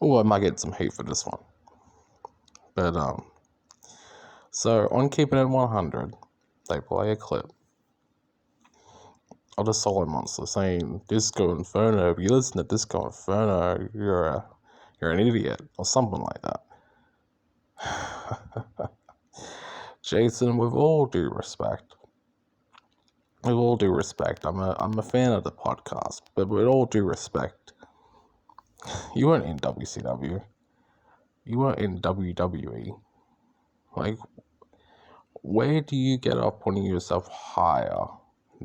Oh, I might get some hate for this one. But, so on Keeping It 100, they play a clip of the Solomonster saying, Disco Inferno, if you listen to Disco Inferno, you're an idiot, or something like that. Jason, with all due respect, I'm a fan of the podcast, but with all due respect, you weren't in WCW. You weren't in WWE. Like, where do you get up putting yourself higher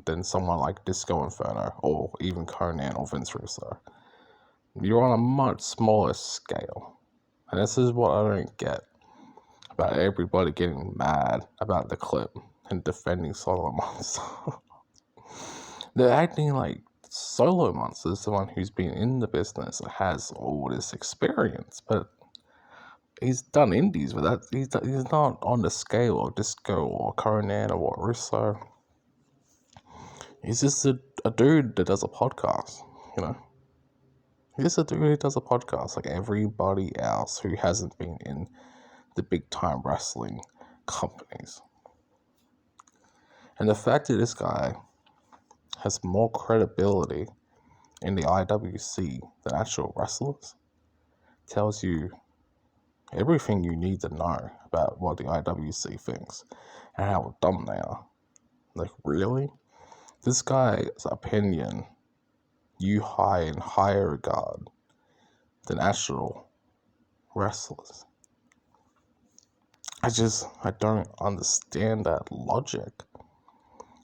than someone like Disco Inferno, or even Conan or Vince Russo? You're on a much smaller scale. And this is what I don't get about everybody getting mad about the clip and defending Solomonster. They're acting like Solomonster is the one who's been in the business and has all this experience, but he's done indies with that. He's not on the scale of Disco or Conan or Russo. He's just a dude that does a podcast, you know? He's just a dude who does a podcast like everybody else who hasn't been in the big time wrestling companies. And the fact that this guy has more credibility in the IWC than actual wrestlers tells you everything you need to know about what the IWC thinks and how dumb they are. Like, really? This guy's opinion you high in higher regard than actual wrestlers. I don't understand that logic.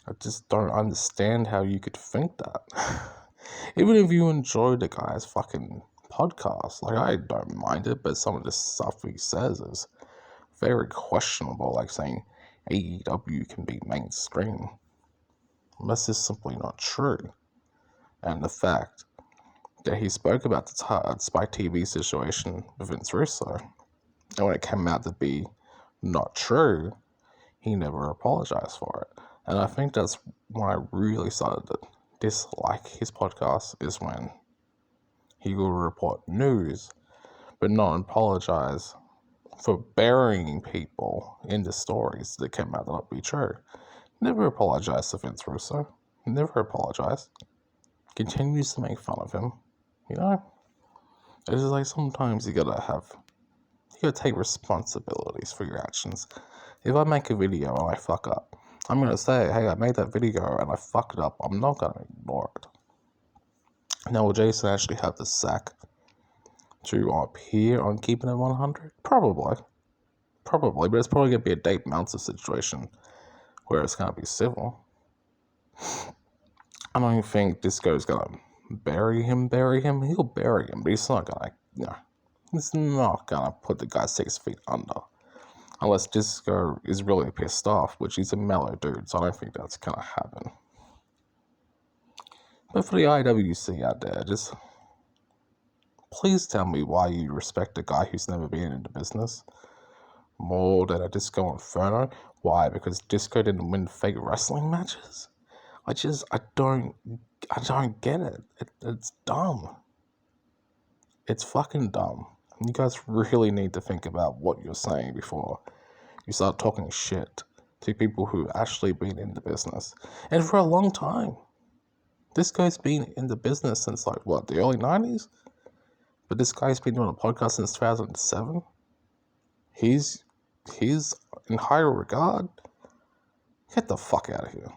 I just don't understand how you could think that. Even if you enjoy the guy's fucking podcast, like, I don't mind it, but some of the stuff he says is very questionable, like saying AEW can be mainstream. That's just simply not true. And the fact that he spoke about the Spike TV situation with Vince Russo, and when it came out to be not true, he never apologized for it. And I think that's when I really started to dislike his podcast, is when he will report news but not apologize for burying people in the stories that came out to not be true. Never apologized to Vince Russo. Never apologized. Continues to make fun of him. You know? It's just like sometimes you gotta take responsibilities for your actions. If I make a video and I fuck up, I'm gonna say, hey, I made that video and I fucked up. I'm not gonna ignore it. Now, will Jason actually have the sack to appear on Keeping It 100? Probably, but it's probably gonna be a Dave Meltzer situation where it's gonna be civil. I don't even think Disco's gonna bury him. He'll bury him, but he's not gonna, he's not gonna put the guy 6 feet under. Unless Disco is really pissed off, which he's a mellow dude, so I don't think that's gonna happen. But for the IWC out there, just please tell me why you respect a guy who's never been in the business more than a Disco Inferno. Why? Because Disco didn't win fake wrestling matches? I don't get it. It's dumb. It's fucking dumb. You guys really need to think about what you're saying before you start talking shit to people who've actually been in the business. And for a long time. This guy's been in the business since, like, what, the early 90s? But this guy's been doing a podcast since 2007? He's in higher regard? Get the fuck out of here.